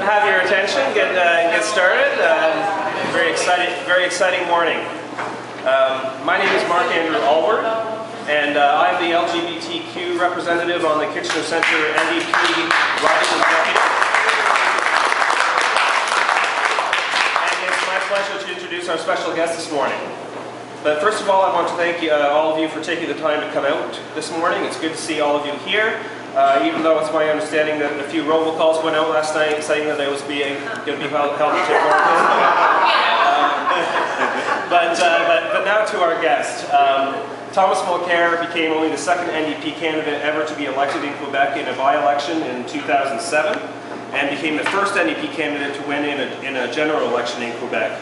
have your attention, get started. Very exciting morning. My name is Alward, and I'm the LGBTQ representative on the Kitchener Centre NDP Riding Executive. And it's my pleasure to introduce our special guest this morning. But first of all, I want to thank all of you for taking the time to come out this morning. It's good to see all of you here. Even though it's my understanding that a few robocalls went out last night saying that I was going to be held to but now to our guest. Thomas Mulcair became only the second NDP candidate ever to be elected in Quebec in a by-election in 2007, and became the first NDP candidate to win in a general election in Quebec.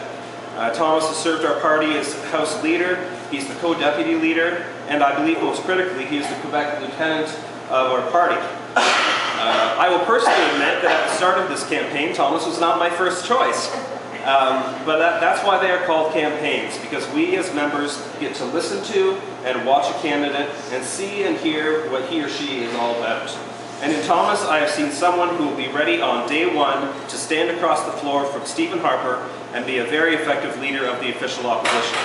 Thomas has served our party as House Leader, he's the co-deputy leader, and I believe most critically, he is the Quebec Lieutenant of our party. I will personally admit that at the start of this campaign, Thomas was not my first choice. But that's why they are called campaigns, because we as members get to listen to and watch a candidate and see and hear what he or she is all about. And in Thomas, I have seen someone who will be ready on day one to stand across the floor from Stephen Harper and be a very effective leader of the official opposition.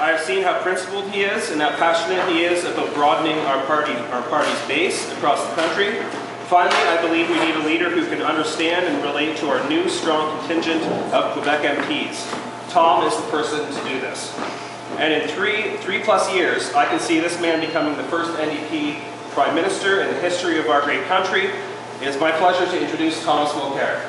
I have seen how principled he is and how passionate he is about broadening our party's base across the country. Finally, I believe we need a leader who can understand and relate to our new strong contingent of Quebec MPs. Tom is the person to do this. And in three plus years, I can see this man becoming the first NDP Prime Minister in the history of our great country. It is my pleasure to introduce Thomas Mulcair.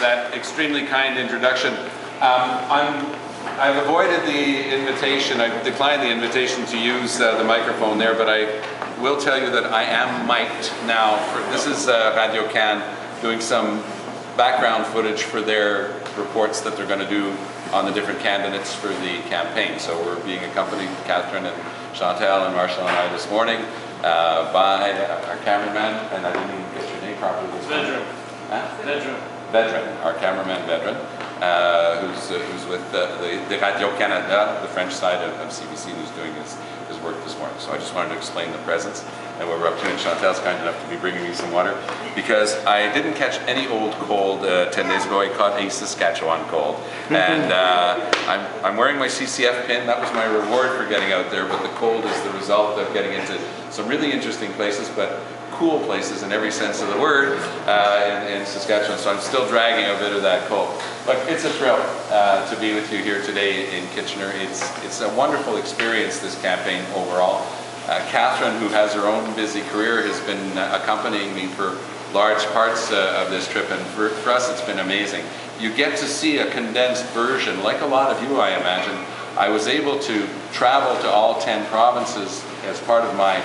That extremely kind introduction. I've avoided the invitation, I declined the invitation to use the microphone there, but I will tell you that I am mic'd now. This is Radio Can doing some background footage for their reports that they're going to do on the different candidates for the campaign. So we're being accompanied, Catherine and Chantal and Marshall and I this morning, by our cameraman, and I didn't even get your name properly this morning. Vedran, our cameraman Vedran, who's with the Radio Canada, the French side of CBC, who's doing his work this morning. So I just wanted to explain the presence and what we're up to, and Chantal's kind enough to be bringing me some water, because I didn't catch any old cold 10 days ago. I caught a Saskatchewan cold, and I'm wearing my CCF pin. That was my reward for getting out there, but the cold is the result of getting into some really interesting places, but cool places in every sense of the word in Saskatchewan, so I'm still dragging a bit of that cold. But it's a thrill to be with you here today in Kitchener. It's a wonderful experience, this campaign overall. Catherine, who has her own busy career, has been accompanying me for large parts of this trip, and for us it's been amazing. You get to see a condensed version, like a lot of you, I imagine. I was able to travel to all 10 provinces as part of my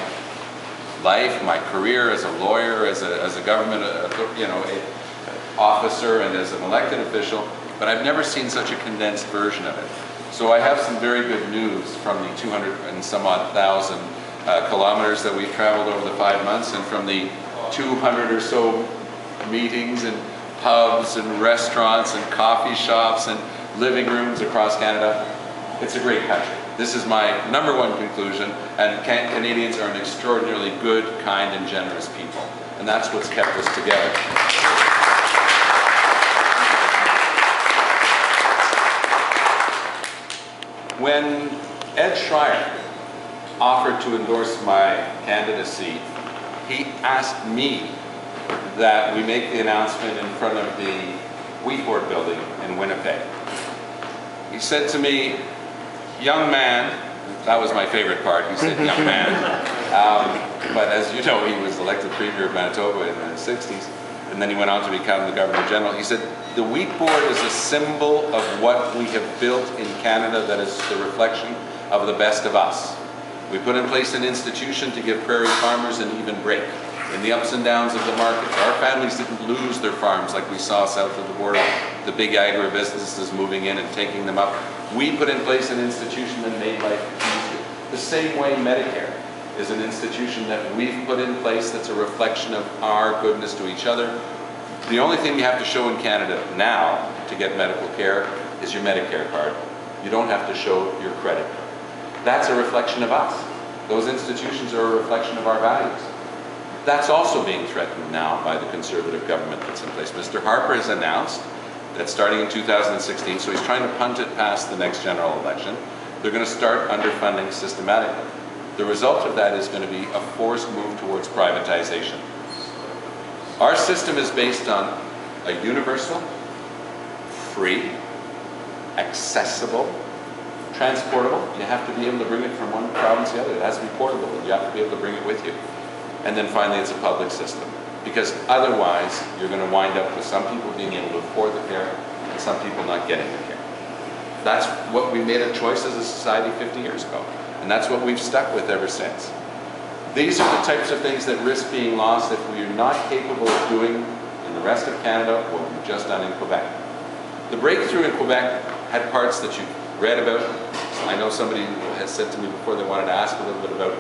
life, my career as a lawyer, as a government officer, and as an elected official, but I've never seen such a condensed version of it. So I have some very good news from the 200 and some odd thousand kilometers that we've traveled over the 5 months, and from the 200 or so meetings and pubs and restaurants and coffee shops and living rooms across Canada. It's a great country. This is my number one conclusion, and Canadians are an extraordinarily good, kind, and generous people. And that's what's kept us together. When Ed Schreier offered to endorse my candidacy, he asked me that we make the announcement in front of the Wheat Board building in Winnipeg. He said to me, "Young man," that was my favorite part, he said young man, but as you know, he was elected Premier of Manitoba in the 60s, and then he went on to become the Governor General. He said, "The Wheat Board is a symbol of what we have built in Canada that is the reflection of the best of us. We put in place an institution to give prairie farmers an even break in the ups and downs of the market. Our families didn't lose their farms like we saw south of the border, the big agribusinesses moving in and taking them up. We put in place an institution that made life easier. The same way Medicare is an institution that we've put in place that's a reflection of our goodness to each other, The only thing you have to show in Canada now to get medical care is your Medicare card. You don't have to show your credit card. That's a reflection of us. Those institutions are a reflection of our values. That's also being threatened now by the Conservative government that's in place. Mr. Harper has announced that starting in 2016, so he's trying to punt it past the next general election, they're going to start underfunding systematically. The result of that is going to be a forced move towards privatization. Our system is based on a universal, free, accessible, transportable. You have to be able to bring it from one province to the other. It has to be portable, and you have to be able to bring it with you. And then finally, it's a public system. Because otherwise, you're going to wind up with some people being able to afford the care and some people not getting the care. That's what we made a choice as a society 50 years ago. And that's what we've stuck with ever since. These are the types of things that risk being lost if we are not capable of doing in the rest of Canada what we've just done in Quebec. The breakthrough in Quebec had parts that you've read about. I know somebody has said to me before they wanted to ask a little bit about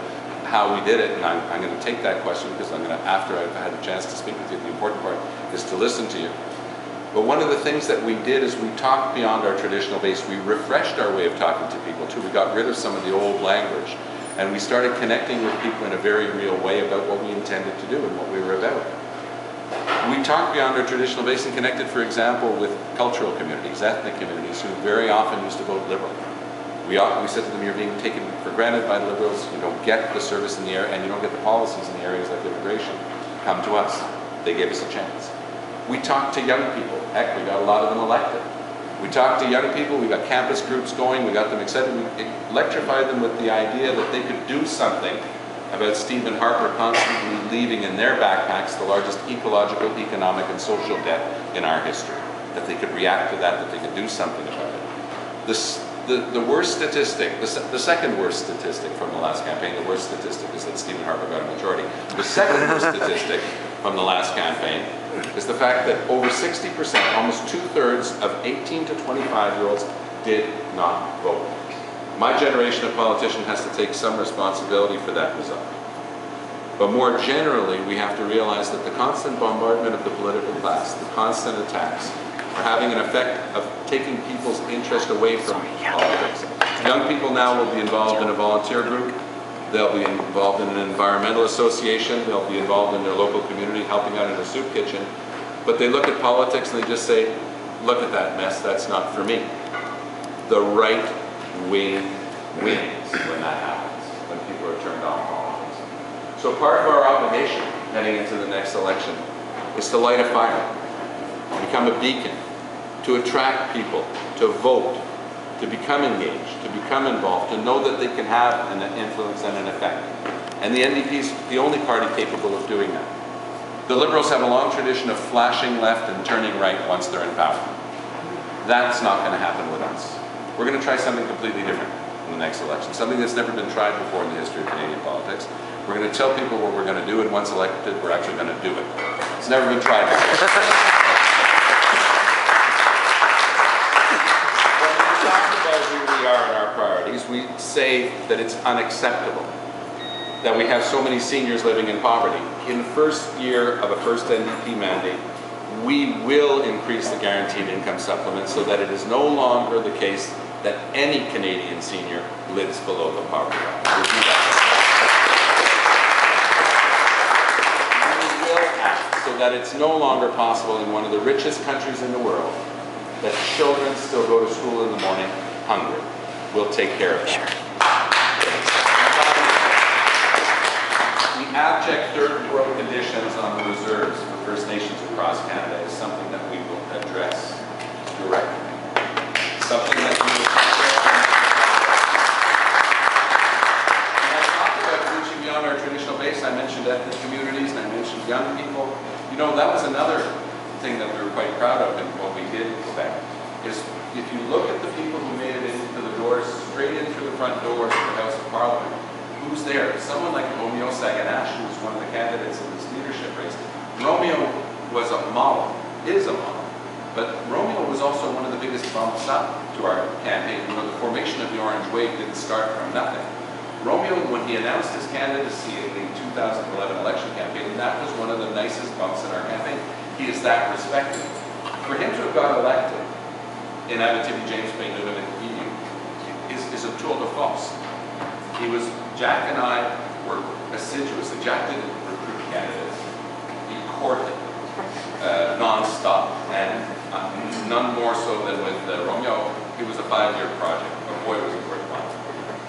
how we did it, and I'm going to take that question because I'm going to, after I've had a chance to speak with you, the important part is to listen to you. But one of the things that we did is we talked beyond our traditional base. We refreshed our way of talking to people too. We got rid of some of the old language, and we started connecting with people in a very real way about what we intended to do and what we were about. We talked beyond our traditional base and connected, for example, with cultural communities, ethnic communities, who very often used to vote Liberal. We said to them, you're being taken for granted by the Liberals, you don't get the service in the area, and you don't get the policies in the areas like immigration. Come to us. They gave us a chance. We talked to young people. Heck, we got a lot of them elected. We talked to young people, we got campus groups going, we got them excited. We electrified them with the idea that they could do something about Stephen Harper constantly leaving in their backpacks the largest ecological, economic, and social debt in our history. That they could react to that they could do something about it. The worst statistic, the second worst statistic from the last campaign, the worst statistic is that Stephen Harper got a majority. The second worst statistic from the last campaign is the fact that over 60%, almost 2/3 of 18 to 25-year-olds did not vote. My generation of politicians has to take some responsibility for that result. But more generally, we have to realize that the constant bombardment of the political class, the constant attacks, are having an effect of taking people's interest away from politics. Young people now will be involved in a volunteer group. They'll be involved in an environmental association. They'll be involved in their local community, helping out in a soup kitchen. But they look at politics and they just say, look at that mess, that's not for me. The right wing wins when that happens, when people are turned on politics. So part of our obligation heading into the next election is to light a fire, become a beacon, to attract people, to vote, to become engaged, to become involved, to know that they can have an influence and an effect. And the NDP is the only party capable of doing that. The Liberals have a long tradition of flashing left and turning right once they're in power. That's not going to happen with us. We're going to try something completely different in the next election, something that's never been tried before in the history of Canadian politics. We're going to tell people what we're going to do, and once elected, we're actually going to do it. It's never been tried before. We say that it's unacceptable that we have so many seniors living in poverty. In the first year of a first NDP mandate, we will increase the guaranteed income supplement so that it is no longer the case that any Canadian senior lives below the poverty line. We will act so that it's no longer possible in one of the richest countries in the world that children still go to school in the morning hungry. We'll take care of that. The abject third world conditions on the reserves for First Nations across Canada is something that we will address directly. Something that we will And I talked about reaching beyond our traditional base. I mentioned ethnic communities and I mentioned young people. You know, that was another thing that we were quite proud of in what we did in Quebec. Is if you look at the people who made it into the doors, straight in through the front doors of the House of Parliament, who's there? Someone like Romeo Saganash, who was one of the candidates in this leadership race. Romeo was a model, is a model, but Romeo was also one of the biggest bumps up to our campaign. You know, the formation of the Orange Wave didn't start from nothing. Romeo, when he announced his candidacy in the 2011 election campaign, that was one of the nicest bumps in our campaign. He is that respected. For him to have got elected in Abitibi, James Bay, Newman, and EU is a tour de force. He was, Jack and I were assiduous. Jack didn't recruit candidates. He courted non-stop, and none more so than with Romeo. It was a 5-year project, but boy was it worthwhile.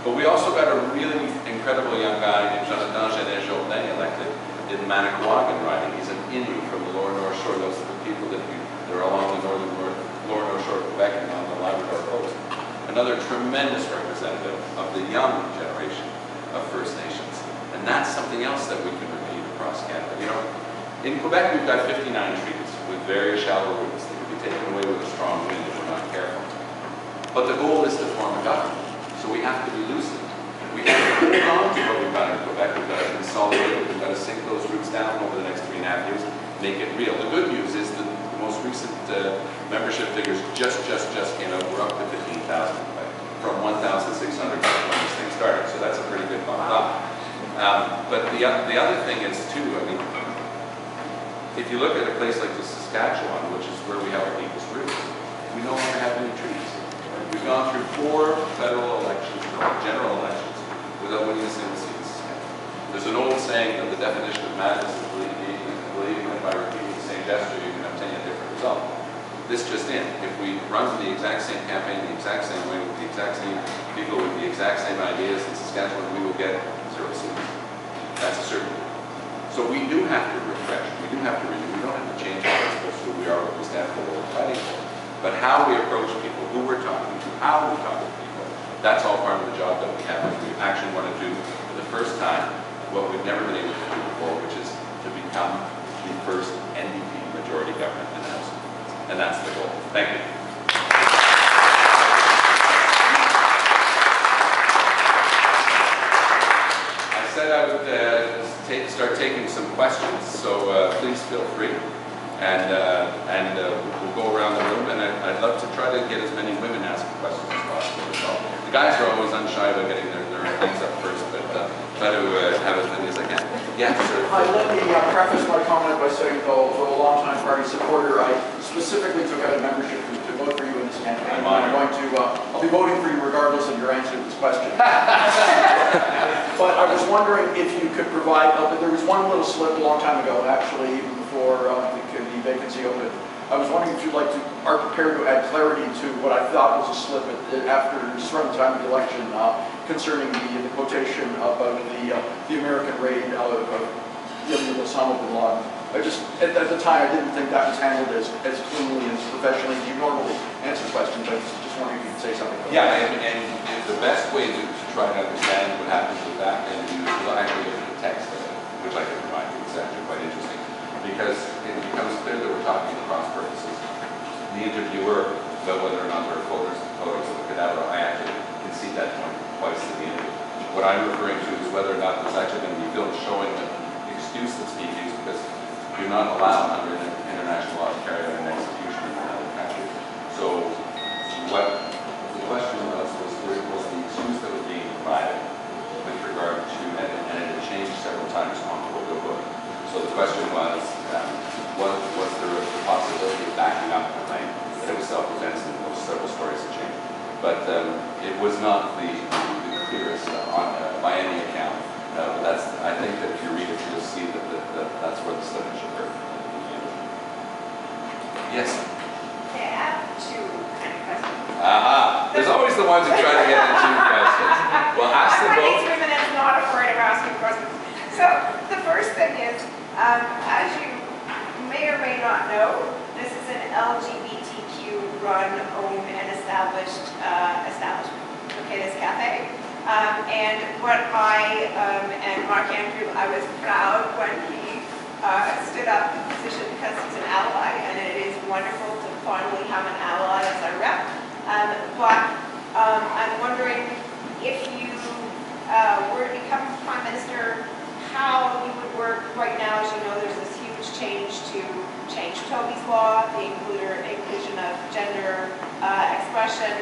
But we also got a really incredible young guy named Jonathan Genet-Jourdain elected in Manicouagan riding. He's an Innu from the lower North Shore. Those are the people that are along the lower North Shore of Quebec and on the Labrador coast. Another tremendous representative of the young generation of First Nations. And that's something else that we can repeat across Canada. You know, in Quebec we've got 59 trees with very shallow roots that can be taken away with a strong wind if we're not careful. But the goal is to form a government. So we have to be lucid. We have to hold on to what we've got in Quebec. We've got to consolidate it. We've got to sink those roots down over the next 3.5 years, make it real. The good news is that the most recent membership figures just came out. We're up to 15,000 from 1,600 when this thing started. So that's a pretty good bump up. But the other thing is too, I mean, if you look at a place like the Saskatchewan, which is where we have our deepest roots, we no longer have any trees. We've gone through 4 federal elections, general elections, without winning a single seat in Saskatchewan. There's an old saying that the definition of madness is believing that by repeating the same gesture you can obtain a different result. This just in. If we run the exact same campaign the exact same way with the exact same people with the exact same ideas in Saskatchewan, we will get 0 seats. That's a certainty. So we do have to refresh. We do have to renew. We don't have to change our principles, who we are, what we stand for, what we're fighting for. But how we approach people, who we're talking to, how we talk to people, that's all part of the job that we have. We actually want to do, for the first time, what we've never been able to do before, which is to become the first NDP majority government in the House. And that's the goal. Thank you. I said I would start taking some questions, so please feel free. And we'll go around the room, and I'd love to try to get as many women asking questions as possible as well. The guys are always unshy about getting their hands up first, but try to have as many as I can. Yeah, sir. Hi, let me preface my comment by saying, though a long-time party supporter, I specifically took out a membership to vote for you in this campaign. I'll be voting for you regardless of your answer to this question. But I was wondering if you could provide, there was one little slip a long time ago, actually, even before the vacancy opened. I was wondering if you'd like to, are prepared to add clarity to what I thought was a slip after just around the time of the election concerning the quotation about the American raid of Osama bin Laden. At the time, I didn't think that was handled as cleanly, as professionally as you normally answer questions. I just wondering if you could say something about that. Yeah, and the best way to try to understand what happens with that interview is to actually look at the text of it, which I can provide you. It's actually quite interesting, because it becomes clear that we're talking across purposes. The interviewer, about whether or not there are photos of the cadaver, I actually concede that point twice in the interview. What I'm referring to is whether or not there's actually going to be film showing the excuse that's being used, because you're not allowed under international law to carry out an execution in another country. So what the question was the excuse that was being provided with regard to, and it had changed several times on the book. So the question was there a possibility of backing up the claim that it was self-defense, and those several stories had changed. But it was not the clearest by any account. But I think that if you read it, you'll see that that's where the slippage occurred. Yes? Okay, I have 2 kind of questions. Aha! There's always the ones who try to get into questions. Well, ask them both. 23 minutes, not afraid of asking questions. So, the first thing is, as you may or may not know, this is an LGBTQ run, owned, and established establishment. Okay, this cafe. And what and Mark Andrew, I was proud when he stood up in position because he's an ally, and it is wonderful to finally have an ally as our rep. But I'm wondering if you were to become Prime Minister, how you would work. Right now, as you know, there's this huge change to change Toby's law, the inclusion of gender expression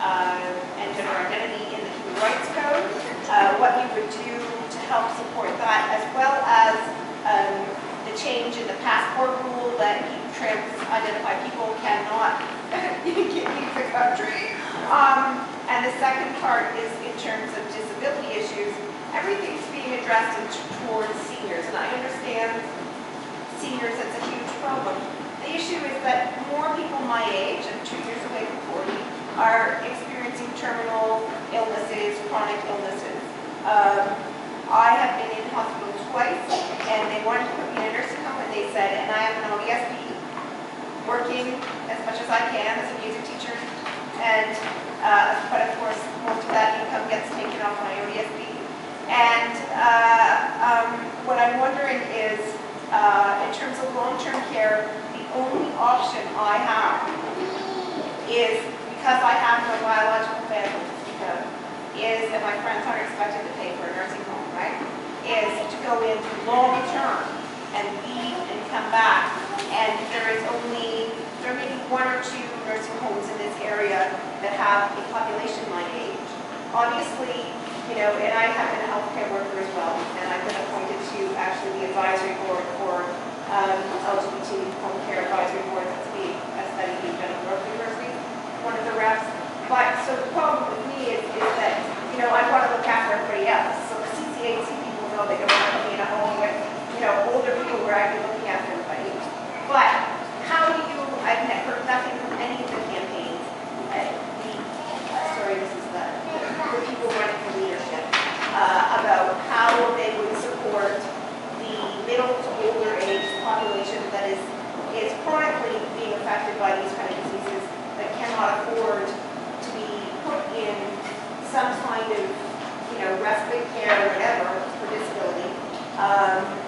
and gender identity in the Human Rights Code, what you would do to help support that, as well as the change in the passport rule that trans-identified people cannot leave the country. And the second part is in terms of disability issues, everything's being addressed towards seniors, and I understand seniors, that's a huge problem. The issue is that more people my age, I'm 2 years away from 40, are experiencing terminal illnesses, chronic illnesses. I have been in hospital twice, and they wanted to put me in a nursing home, and they said, and I am an ODSP, working as much as I can as a music teacher, and but of course, most of that income gets taken off my ODSP. And what I'm wondering is, in terms of long-term care, the only option I have is, because I have no biological family to speak of, is, and my friends aren't expected to pay for a nursing home, right, is to go in long-term and leave and come back. And there may be 1 or 2 nursing homes in this area that have a population my age. Obviously, you know, and I have been a healthcare worker as well, and I've been appointed to actually the advisory board for LGBT home care advisory board that's a study being done at York University, one of the reps. But so the problem with me is that, you know, I want to look after everybody else. So the CCAC people know they don't want to be in a home with, you know, older people where I'd be looking after everybody. But how do you, I've heard nothing from any of the campaigns, this is the people running for leadership, about how they would support the middle to older age population that is chronically being affected by these kind of diseases that cannot afford to be put in some kind of, you know, respite care or whatever for disability,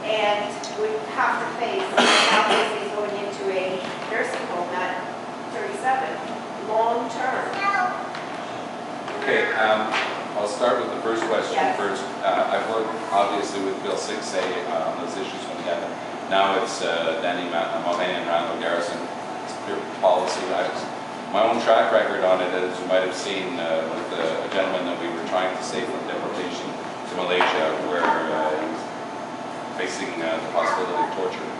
and would have to face now basically going into a nursing home at 37, long term. Okay, I'll start with the first question first. I've worked obviously with Bill 6A on those issues when we had them. Now it's Danny Morin and Randall Garrison. It's pure policy. My own track record on it, as you might have seen with a gentleman that we were trying to save from deportation to Malaysia, where he was facing the possibility of torture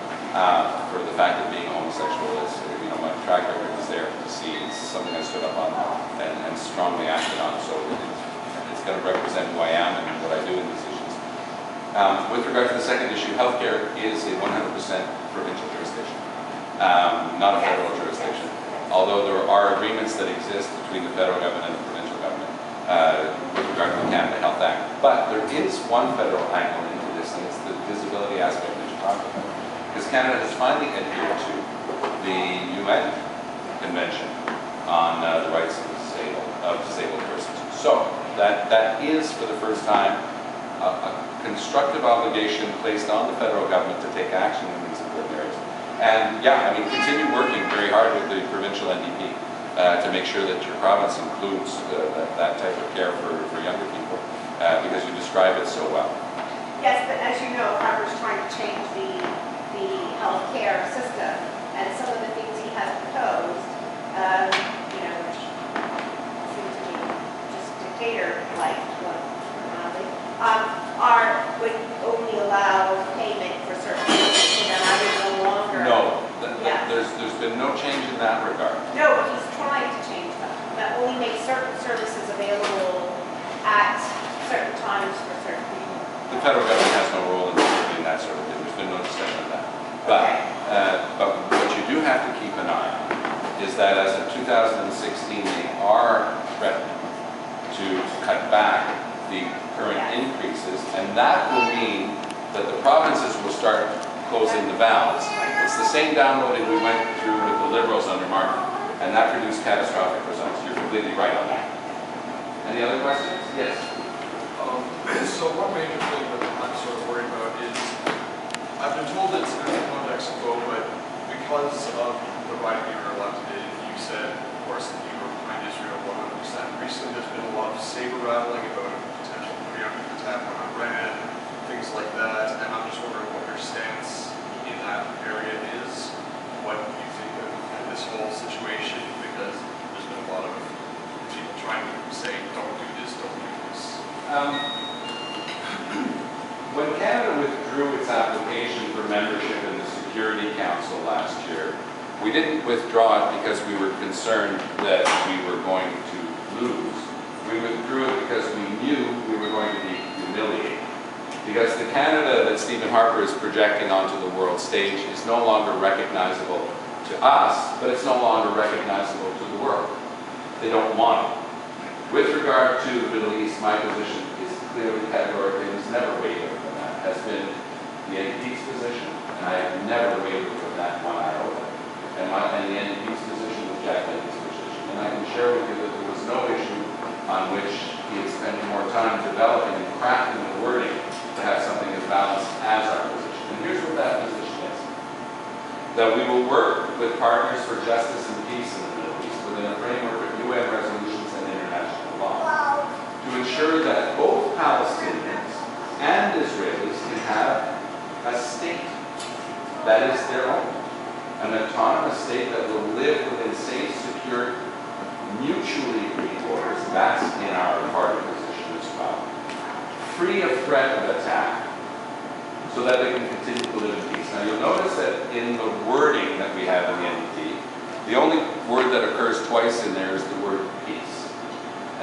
for the fact of being homosexual. You know, my track record is there to see. It's something I stood up on and strongly acted on. So it's going to represent who I am and what I do in these issues. With regard to the second issue, healthcare is a 100% provincial jurisdiction, not a federal jurisdiction. Although there are agreements that exist between the federal government and the provincial government with regard to the Canada Health Act. But there is one federal angle into this, and it's the disability aspect that you talked about. Because Canada has finally adhered to the UN Convention on the rights of disabled persons. So that is, for the first time, a constructive obligation placed on the federal government to take action in these important areas. And yeah, I mean, continue working very hard with the provincial NDP to make sure that your province includes that type of care for younger people, because you describe it so well. Yes, but as you know, Harper's trying to change the healthcare system, and some of the things he has proposed, you know, which seem to be just dictator-like, would only allow payment for certain things, and I would no longer. No, there's been no change in that regard. No, but he's trying to change that. That only makes certain services available at certain times for certain people. The federal government has no role in that sort of thing. There's been no discussion of that. But what you do have to keep an eye on is that as of 2016, they are threatening to cut back the current increases, and that will mean that the provinces will start closing the valves. It's the same downloading we went through with the Liberals under Martin, and that produced catastrophic results. You're completely right on that. Any other questions? Yes. So one major thing that I'm sort of worried about is, I've been told it's in Mexico, but because of the right that you were elected in, you said, of course, that you were behind Israel 100%. Recently, there's been a lot of saber rattling about a potential preemptive attack on Iran, things like that, and I'm just wondering what your stance in that area is, what you think of this whole situation, because there's been a lot of people trying to say, don't do this, don't do this. When Canada withdrew its application for membership in the year. We didn't withdraw it because we were concerned that we were going to lose. We withdrew it because we knew we were going to be humiliated. Because the Canada that Stephen Harper is projecting onto the world stage is no longer recognizable to us, but it's no longer recognizable to the world. They don't want it. With regard to the Middle East, my position is clearly categorically, and has never wavered from that, has been the NDP's position, and I have never wavered from that one iota. And the NDP's position was Jack Layton's position. And I can share with you that there was no issue on which he is spending more time developing and crafting the wording to have something as balanced as our position. And here's what that position is. That we will work with partners for justice and peace in the Middle East within a framework of UN resolutions and international law to ensure that both Palestinians and Israelis can have a state that is their own, an autonomous state that will live within safe, secure, mutually agreed borders. That's in our party position as well. Free of threat of attack, so that they can continue to live in peace. Now you'll notice that in the wording that we have in the NDP, the only word that occurs twice in there is the word peace.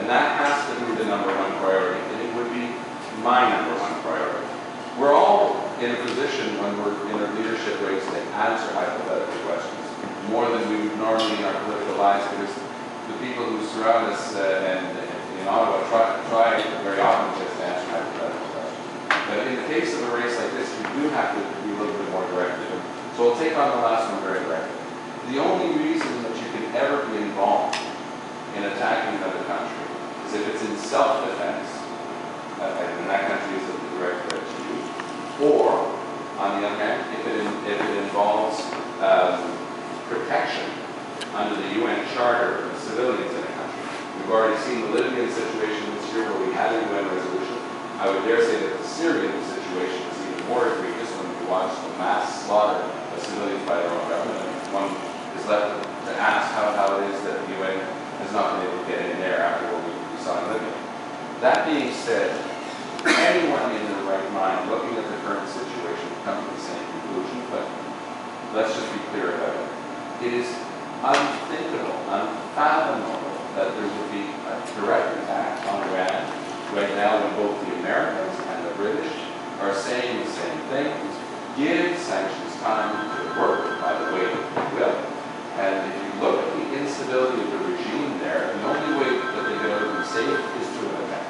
And that has to be the number one priority, and it would be my number one priority. We're all in a position when we're in our leadership race to answer hypothetical questions more than we would normally in our political lives, because the people who surround us and in Ottawa try very often just to answer hypothetical questions. But in the case of a race like this, you do have to be a little bit more directive. So I'll take on the last one very directly. The only reason that you can ever be involved in attacking another country is if it's in self-defense, and that country is a direct threat to you, or, on the other hand, if it involves protection under the UN Charter of civilians in a country. We've already seen the Libyan situation this year where we had a UN resolution. I would dare say that the Syrian situation is even more egregious when we watch the mass slaughter of civilians by their own government. One is left to ask how it is that the UN has not been able to get in there after what we saw in Libya. That being said, anyone in their right mind looking at the current situation will come to the same conclusion, but let's just be clear about it. It is unthinkable, unfathomable that there would be a direct attack on Iran right now when both the Americans and the British are saying the same thing. Give sanctions time to work, by the way, it will. And if you look at the instability of the regime there, the only way that they get out of them safe is through an attack.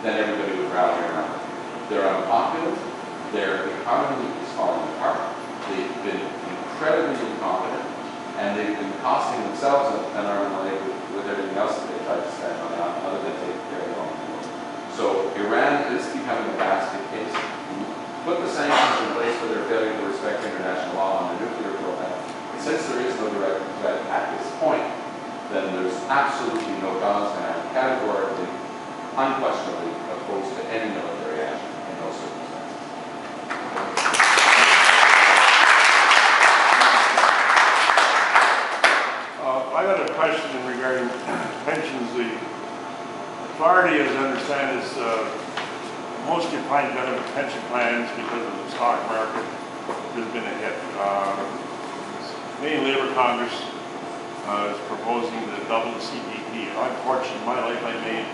Then everybody would rally around them. They're unpopular, their economy is falling apart, they've been incredibly incompetent, and they've been costing themselves an arm and a leg with everything else that they tried to spend on it, other than taking care of their own people. So Iran is becoming a basket case. Put the sanctions in place for their failure to respect international law on the nuclear program. And since there is no direct threat at this point, then there's absolutely no cause, and I'm categorically, unquestionably opposed to any military action in those circumstances. I got a question regarding pensions. The authority, as I understand, is most defined benefit pension plans because of the stock market. There's been a hit. Canadian Labour Congress is proposing to double the CPP. Unfortunately, in my life, I made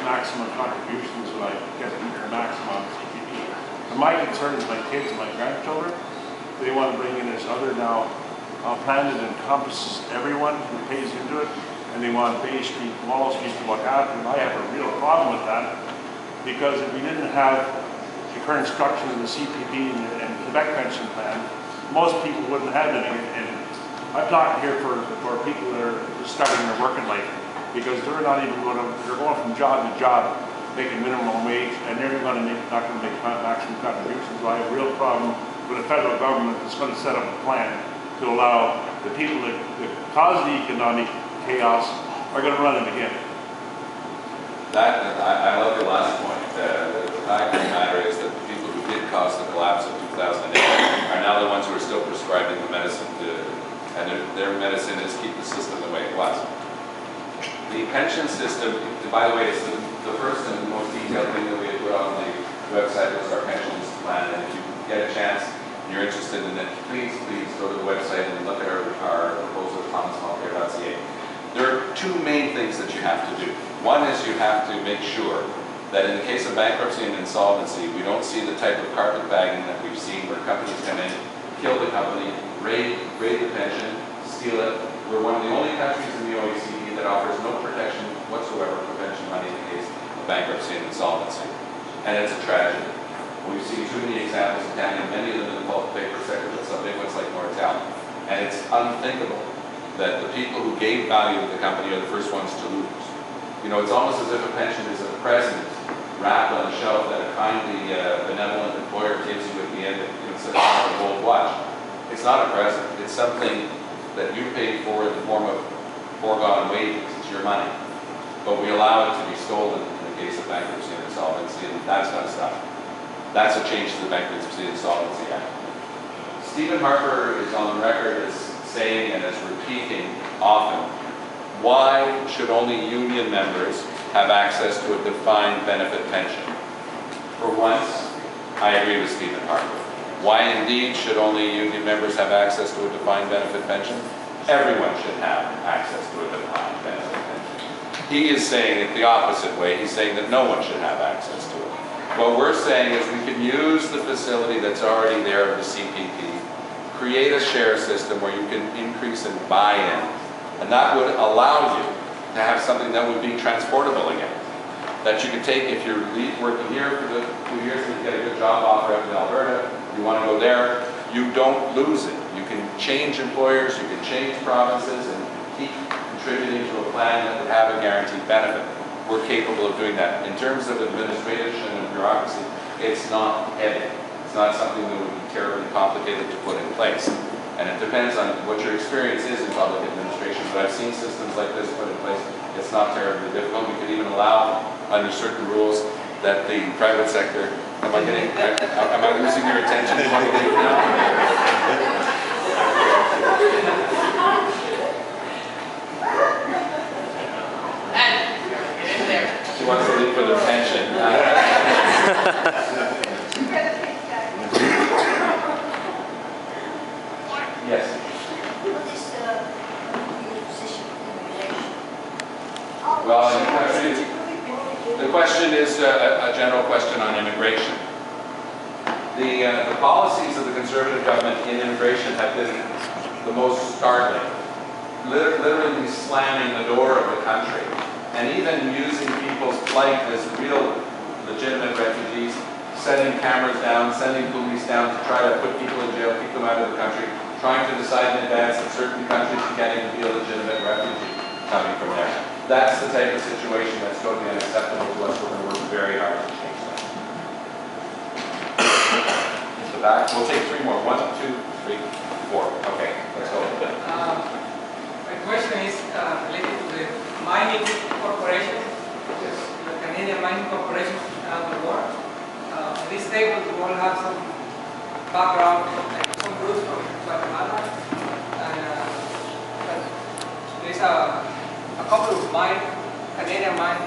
maximum contributions when I get the maximum CPP. And my concern is my kids and my grandchildren. They want to bring in this other now plan that encompasses everyone who pays into it, and they want Bay Street, Wall Street to look after it. And I have a real problem with that, because if we didn't have the current structure of the CPP and Quebec pension plan, most people wouldn't have any. And I'm talking here for people that are just starting their working life, because they're not even going to, they're going from job to job making minimum wage, and they're not going to make maximum contributions. So I have a real problem with the federal government that's going to set up a plan to allow the people that cause the economic chaos are going to run it again. I love your last point. The fact of the matter is that the people who did cause the collapse of 2008 are now the ones who are still prescribing the medicine, and their medicine is keep the system the way it was. The pension system, by the way, is the first and the most detailed thing that we had put on the website was our pensions plan, and if you get a chance, and you're interested in it, please go to the website and look at our proposal at thomasmulcair.ca. There are two main things that you have to do. One is you have to make sure that in the case of bankruptcy and insolvency, we don't see the type of carpetbagging that we've seen where companies come in, kill the company, raid the pension, steal it. We're one of the only countries in the OECD that offers no protection whatsoever for pension money in the case of bankruptcy and insolvency. And it's a tragedy. We've seen too many examples in Canada, many of them in the pulp paper sector, but some big ones like Mulcair. And it's unthinkable that the people who gave value to the company are the first ones to lose. You know, it's almost as if a pension is a present wrapped on a shelf that a kindly, benevolent employer gives you at the end of a gold watch. It's not a present. It's something that you paid for in the form of foregone wages. It's your money. But we allow it to be stolen in the case of bankruptcy and insolvency, and that's got to stop. That's a change to the Bankruptcy and Insolvency Act. Stephen Harper is on the record as saying and as repeating often, why should only union members have access to a defined benefit pension? For once, I agree with Stephen Harper. Why indeed should only union members have access to a defined benefit pension? Everyone should have access to a defined benefit pension. He is saying it the opposite way. He's saying that no one should have access to it. What we're saying is we can use the facility that's already there of the CPP, create a share system where you can increase in buy-in, and that would allow you to have something that would be transportable again. That you could take if you're working here for the 2 years and you get a good job offer up in Alberta, you want to go there, you don't lose it. You can change employers, you can change provinces, and keep contributing to a plan that would have a guaranteed benefit. We're capable of doing that. In terms of administration and bureaucracy, it's not heavy. It's not something that would be terribly complicated to put in place. And it depends on what your experience is in public administration, but I've seen systems like this put in place. It's not terribly difficult. We could even allow, under certain rules, that the private sector, am I losing your attention? She wants to leave for the pension. Yes. What is your position on immigration? Well, the question is a general question on immigration. The policies of the Conservative government in immigration have been the most startling, literally slamming the door of the country, and even using people's plight as real legitimate refugees, sending cameras down, sending police down to try to put people in jail, keep them out of the country, trying to decide in advance that certain countries can't even be a legitimate refugee coming from there. That's the type of situation that's totally unacceptable to us. We're going to work very hard to change that. The back, we'll take three more. 1, 2, 3, 4. Okay, let's go. My question is related to the mining corporation, Yes. the Canadian mining corporation around the world. In this table, we all have some background, like some roots from Guatemala, and there's a couple of Canadian mine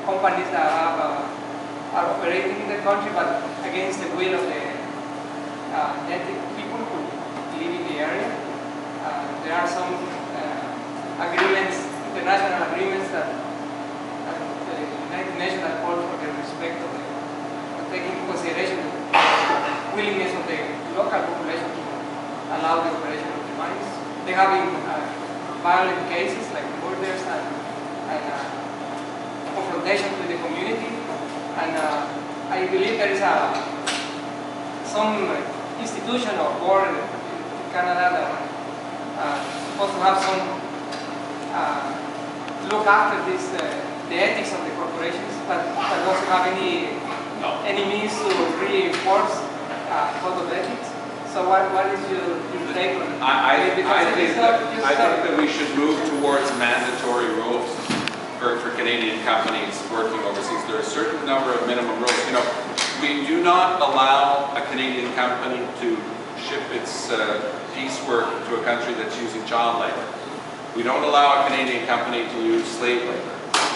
companies that are operating in the country, but against the will of the native people who live in the area. There are some agreements, international agreements that the United Nations have called for the respect of taking into consideration the willingness of the local population to allow the operation of the mines. They have been violent cases like murders and confrontation with the community, and I believe there is some institution or board in Canada that supposed to have some look after this the ethics of the corporations, but doesn't have any means to reinforce code of ethics. So what is your take on it? I think that we should move towards mandatory rules for Canadian companies working overseas. There are a certain number of minimum rules. You know, we do not allow a Canadian company to ship its piecework to a country that's using child labor. We don't allow a Canadian company to use slave labor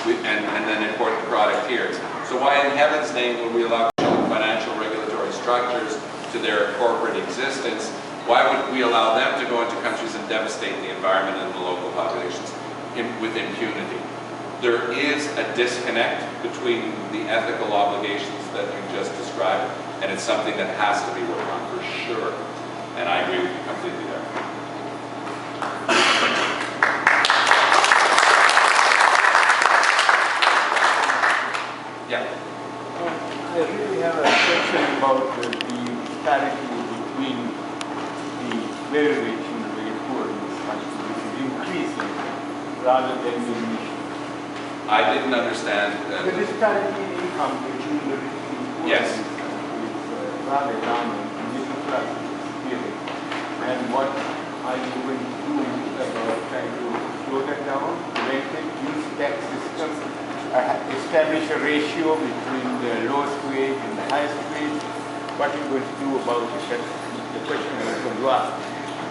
and then import the product here. So why in heaven's name would we allow financial regulatory structures to their corporate existence, why would we allow them to go into countries and devastate the environment and the local populations with impunity? There is a disconnect between the ethical obligations that you just described, and it's something that has to be worked on for sure. And I agree with you completely there. Yeah. I really have a question about the disparity between the very rich and the very poor in this country, which is increasing rather than diminishing. I didn't understand. The disparity in income between the rich and the poor Yes. in this country is rather alarming. Middle class is disappearing. And what are you going to do about trying to slow that down, prevent it, use tax systems, establish a ratio between the lowest wage and the highest wage? What are you going to do about it? That's the question I was going to ask.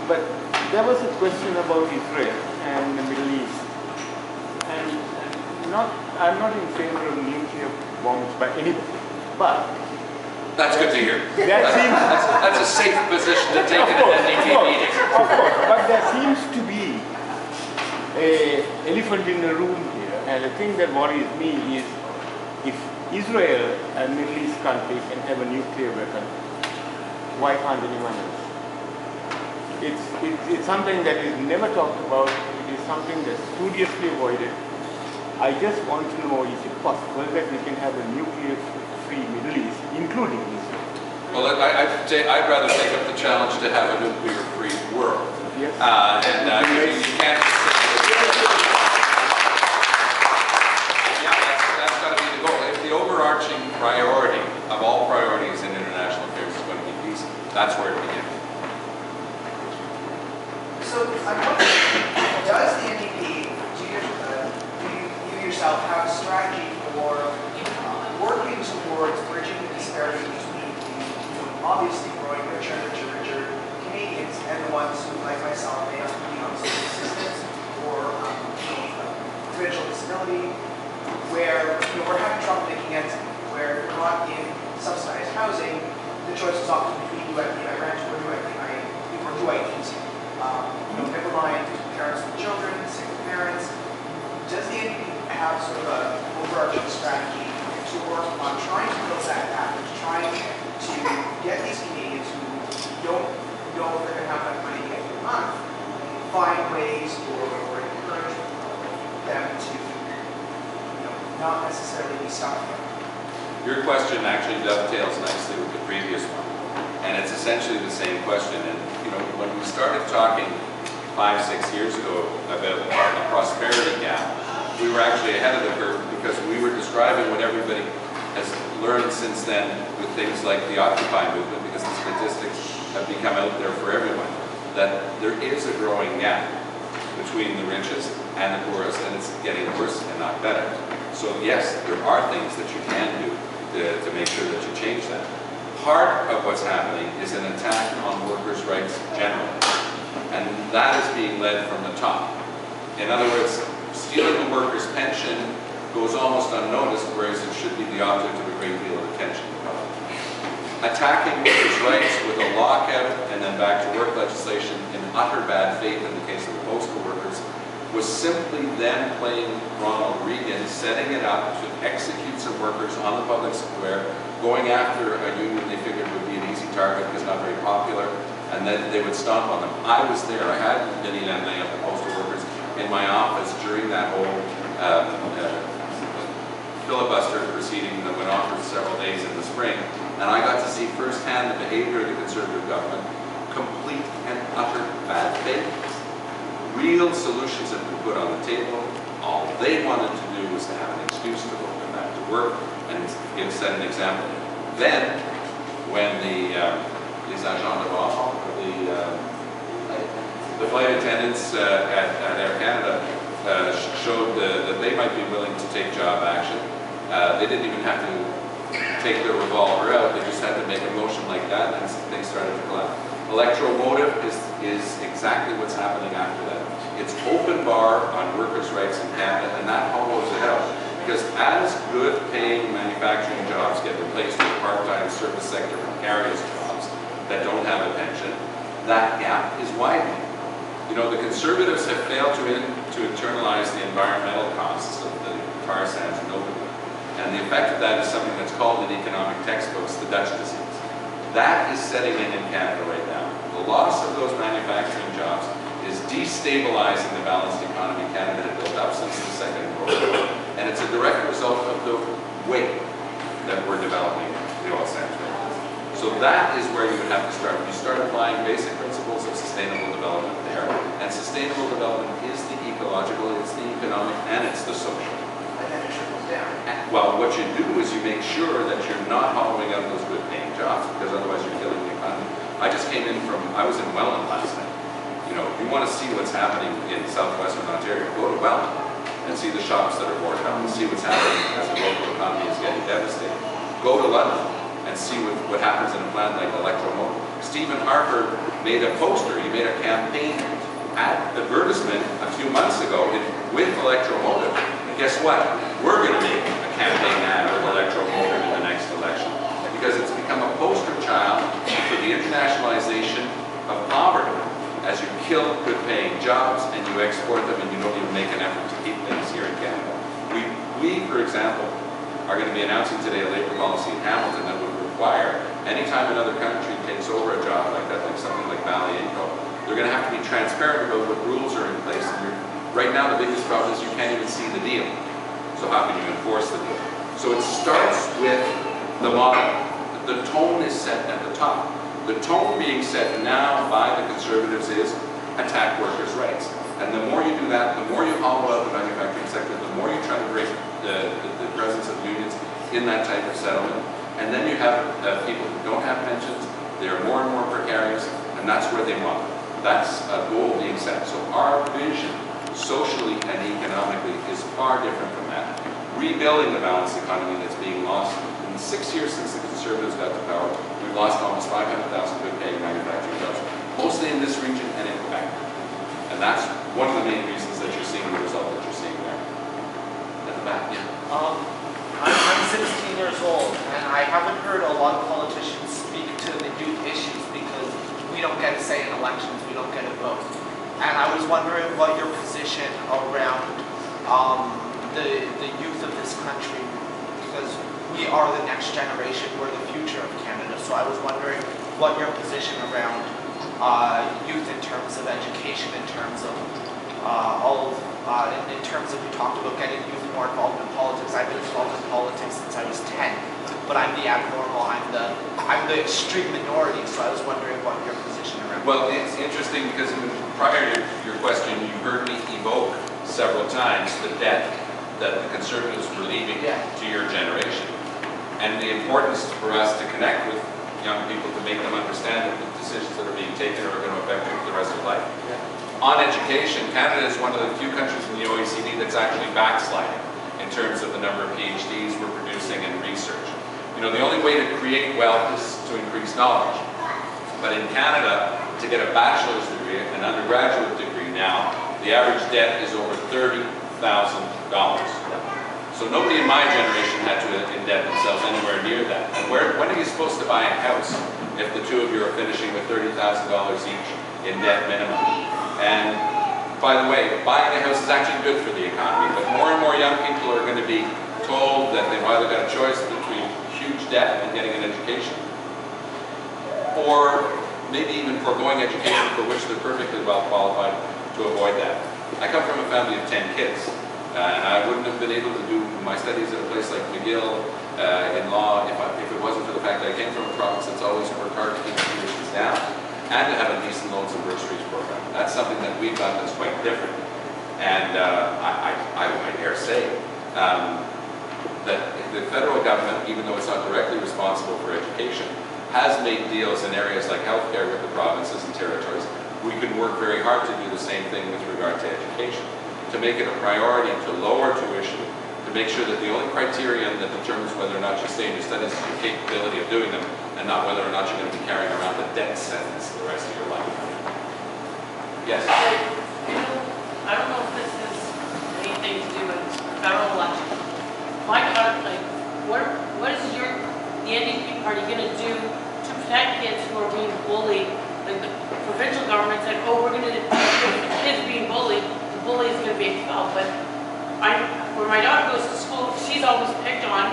But there was a question about Israel and the Middle East. And I'm not in favor of nuclear bombs by anybody. But That's good to hear. That's a safe position to take in an NDP meeting. Of course, but there seems to be an elephant in the room here, and the thing that worries me is if Israel and Middle East countries can have a nuclear weapon, why can't anyone else? It's something that is never talked about. It is something that's studiously avoided. I just want to know, is it possible that we can have a nuclear-free Middle East, including Israel? Well, I'd rather take up the challenge to have a nuclear-free world. Yes. You can't just say that's got to be the goal. If the overarching priority of all priorities in international affairs is going to be peace, that's where it begins. So I'm wondering, does the NDP, do you yourself have a strategy for working towards bridging the disparity between the obviously growing richer and richer Canadians and the ones who, like myself, may have to be on social assistance or provincial disability, where we're having trouble making ends meet, where if we're not in subsidized housing, the choice is often between do I pay my rent or do I eat? Never mind parents with children, single parents. Does the NDP have sort of an overarching strategy to work on trying to close that gap, trying to get these Canadians who don't know if they're going to have enough money at the end of the month, find ways or encourage them to not necessarily be stuck there? Your question actually dovetails nicely with the previous one, and it's essentially the same question. And when we started talking 5-6 years ago about the prosperity gap, we were actually ahead of the curve because we were describing what everybody has learned since then with things like the Occupy movement, because the statistics have become out there for everyone, that there is a growing gap between the richest and the poorest, and it's getting worse and not better. So yes, there are things that you can do to make sure that you change that. Part of what's happening is an attack on workers' rights generally, and that is being led from the top. In other words, stealing a worker's pension goes almost unnoticed, whereas it should be the object of a great deal of attention. Attacking workers' rights with a lockout and then back to work legislation in utter bad faith in the case of the postal workers was simply then playing Ronald Reagan, setting it up to execute some workers on the public square, going after a union they figured would be an easy target because not very popular, and then they would stomp on them. I was there. I had Vinnie Lemley of the postal workers in my office during that whole filibuster proceeding that went on for several days in the spring, and I got to see firsthand the behavior of the Conservative government, complete and utter bad faith. Real solutions have been put on the table. All they wanted to do was to have an excuse to go back to work and set an example. Then, when the les agents de bord, the flight attendants at Air Canada showed that they might be willing to take job action, they didn't even have to take their revolver out. They just had to make a motion like that, and things started to collapse. Electromotive is exactly what's happening after that. It's open bar on workers' rights in Canada, and that hollows it out. Because as good paying manufacturing jobs get replaced with part-time service sector precarious jobs, that don't have a pension, that gap is widening. You know, the Conservatives have failed to internalize the environmental costs of the tar sands notably. And the effect of that is something that's called in economic textbooks the Dutch disease. That is setting in Canada right now. The loss of those manufacturing jobs is destabilizing the balanced economy Canada had built up since the Second World War. And it's a direct result of the way that we're developing the oil sands right now. So that is where you would have to start. You start applying basic principles of sustainable development there. And sustainable development is the ecological, it's the economic, and it's the social. And then it trickles down. Well, what you do is you make sure that you're not hollowing out those good paying jobs, because otherwise you're killing the economy. I just came in from, I was in Welland last night. You know, if you want to see what's happening in southwestern Ontario, go to Welland and see the shops that are boarded up and see what's happening as the local economy is getting devastated. Go to London and see what happens in a plant like Electromotive. Stephen Harper made a poster, he made a campaign advertisement a few months ago with Electromotive. And guess what? We're going to make a campaign ad with Electromotive in the next election, because it's become a poster child for the internationalization of poverty as you kill good paying jobs and you export them and you don't even make an effort to keep things here in Canada. We, for example, are going to be announcing today a labour policy in Hamilton that would require, anytime another country takes over a job like that, like something like Valley Inco, they're going to have to be transparent about what rules are in place. And right now the biggest problem is you can't even see the deal. So how can you enforce the deal? So it starts with the model. The tone is set at the top. The tone being set now by the Conservatives is attack workers' rights. And the more you do that, the more you hollow out the manufacturing sector, the more you try to break the presence of unions in that type of settlement. And then you have people who don't have pensions, they're more and more precarious, and that's where they want. That's a goal being set. So our vision, socially and economically, is far different from that. Rebuilding the balanced economy that's being lost. In the 6 years since the Conservatives got to power, we've lost almost 500,000 good-paying manufacturing jobs, mostly in this region and in Quebec. And that's one of the main reasons that you're seeing the result that you're seeing there. At the back, yeah. I'm 16 years old, and I haven't heard a lot of politicians speak to the youth issues because we don't get a say in elections, we don't get a vote. And I was wondering what your position around the youth of this country, because we are the next generation, we're the future of Canada. So I was wondering what your position around youth in terms of education, in terms of in terms of, you talked about getting youth more involved in politics. I've been involved in politics since I was 10, but I'm the abnormal, I'm the extreme minority, so I was wondering what your position around. Well, it's interesting because prior to your question, you heard me evoke several times the debt that the Conservatives were leaving to your generation. And the importance for us to connect with young people to make them understand that the decisions that are being taken are going to affect them for the rest of their life. On education, Canada is one of the few countries in the OECD that's actually backsliding in terms of the number of PhDs we're producing in research. You know, the only way to create wealth is to increase knowledge. But in Canada, to get a bachelor's degree, an undergraduate degree now, the average debt is over $30,000. So nobody in my generation had to indebt themselves anywhere near that. And when are you supposed to buy a house if the two of you are finishing with $30,000 each in debt minimum? And by the way, buying a house is actually good for the economy, but more and more young people are going to be told that they've either got a choice between huge debt and getting an education, or maybe even foregoing education for which they're perfectly well qualified to avoid that. I come from a family of 10 kids, and I wouldn't have been able to do my studies at a place like McGill in law if it wasn't for the fact that I came from a province that's always worked hard to keep tuitions down and to have a decent loans and bursaries program. That's something that we've done that's quite different. And I dare say that the federal government, even though it's not directly responsible for education, has made deals in areas like healthcare with the provinces and territories. We can work very hard to do the same thing with regard to education, to make it a priority to lower tuition, to make sure that the only criterion that determines whether or not you stay in your studies is your capability of doing them, and not whether or not you're going to be carrying around a debt sentence the rest of your life. Yes? I don't know if this has anything to do with federal election. My God, what is the NDP party going to do to protect kids who are being bully, like the provincial government said, oh, we're gonna, if the kid's being bullied, the bully is gonna be expelled. But where my daughter goes to school, she's always picked on,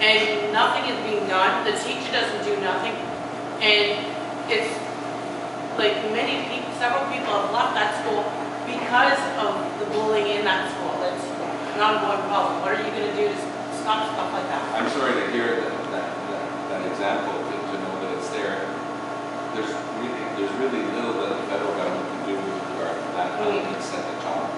and nothing is being done. The teacher doesn't do nothing, and it's like many people, several people have left that school because of the bullying in that school. It's an ongoing problem. What are you going to do to stop stuff like that? I'm sorry to hear that example, to know that it's there. There's really little that the federal government can do with regard to that other than set the tone.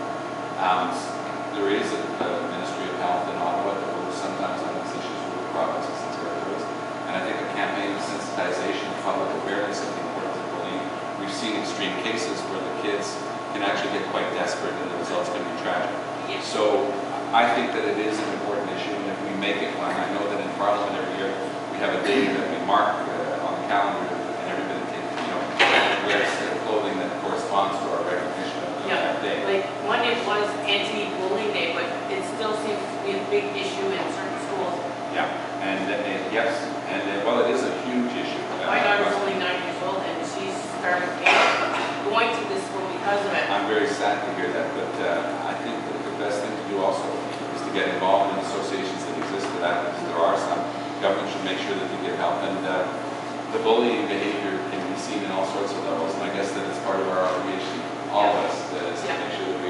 There is a Ministry of Health in Ottawa that works sometimes on these issues with provinces and territories, and I think a campaign of sensitization and public awareness of the importance of bullying. We've seen extreme cases where the kids can actually get quite desperate and the results can be tragic. Yes. So I think that it is an important issue, and if we make it one, I know that in Parliament every year we have a day that we mark on the calendar, and everybody wears clothing that corresponds to our recognition of that day. Like one day was anti-bullying day, but it still seems to be a big issue in certain schools. Yeah, and yes, and well, it is a huge issue. My daughter's only 9 years old, and she's starting going to this school because of it. I'm very sad to hear that, but I think that the best thing to do also is to get involved in associations that exist for that, because there are some. Government should make sure that they give help, and the bullying behavior can be seen in all sorts of levels, and I guess that is part of our obligation, all of us, is to make sure that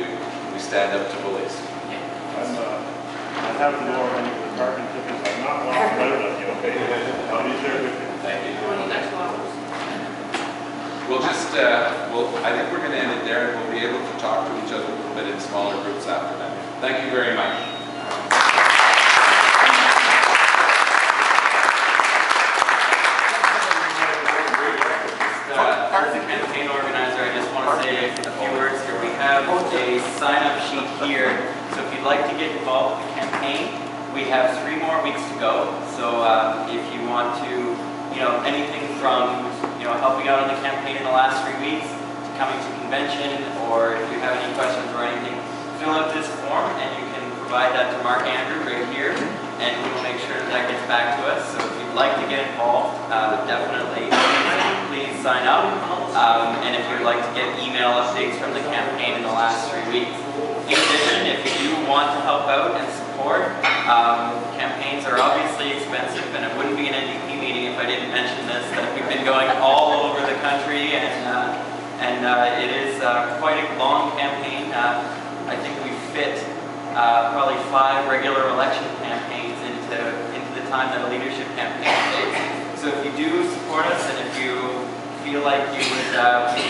we stand up to bullies. I have to go around to the parking tickets. I'm not locked out of you, okay? I'll be there with you. Thank you. Next one. We'll just, I think we're going to end it there, and we'll be able to talk to each other a little bit in smaller groups after that. Thank you very much. As a campaign organizer, I just want to say a few words here. We have a sign-up sheet here, so if you'd like to get involved with the campaign, we have 3 more weeks to go. So if you want to, anything from, helping out on the campaign in the last 3 weeks, to coming to convention, or if you have any questions or anything, fill out this form and you can provide that to Mark Andrew right here, and we will make sure that gets back to us. So if you'd like to get involved, definitely please sign up. And if you'd like to get email updates from the campaign in the last 3 weeks. In addition, if you do want to help out and support, campaigns are obviously expensive, and it wouldn't be an NDP meeting if I didn't mention this, that we've been going all over the country, and it is quite a long campaign. I think we fit probably 5 regular election campaigns into the time that a leadership campaign takes. So if you do support us, and if you feel like you would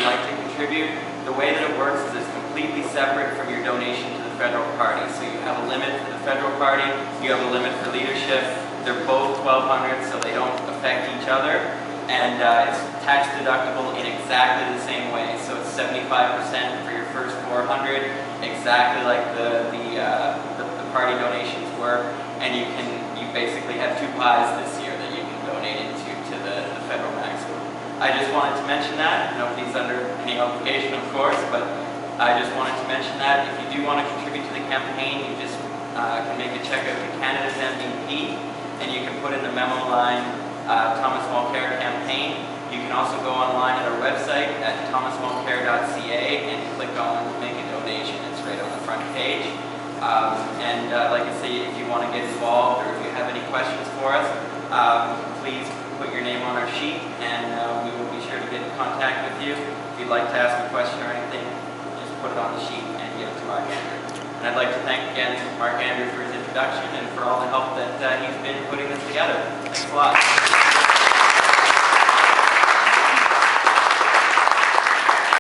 like to contribute, the way that it works is it's completely separate from your donation to the federal party. So you have a limit for the federal party, you have a limit for leadership. They're both $1,200, so they don't affect each other. And it's tax deductible in exactly the same way. So it's 75% for your first $400, exactly like the party donations were. And you basically have 2 pies this year that you can donate into to the federal maximum. I just wanted to mention that. Nobody's under any obligation, of course, but I just wanted to mention that. If you do want to contribute to the campaign, you just can make a check out to Canada's NDP, and you can put in the memo line Thomas Mulcair campaign. You can also go online at our website at thomasmulcair.ca and click on make a donation. It's right on the front page. Like I say, if you want to get involved or if you have any questions for us, please put your name on our sheet, and we will be sure to get in contact with you. If you'd like to ask a question or anything, just put it on the sheet and give it to Mark Andrew. And I'd like to thank again Mark Andrew for his introduction and for all the help that he's been putting this together. Thanks a lot.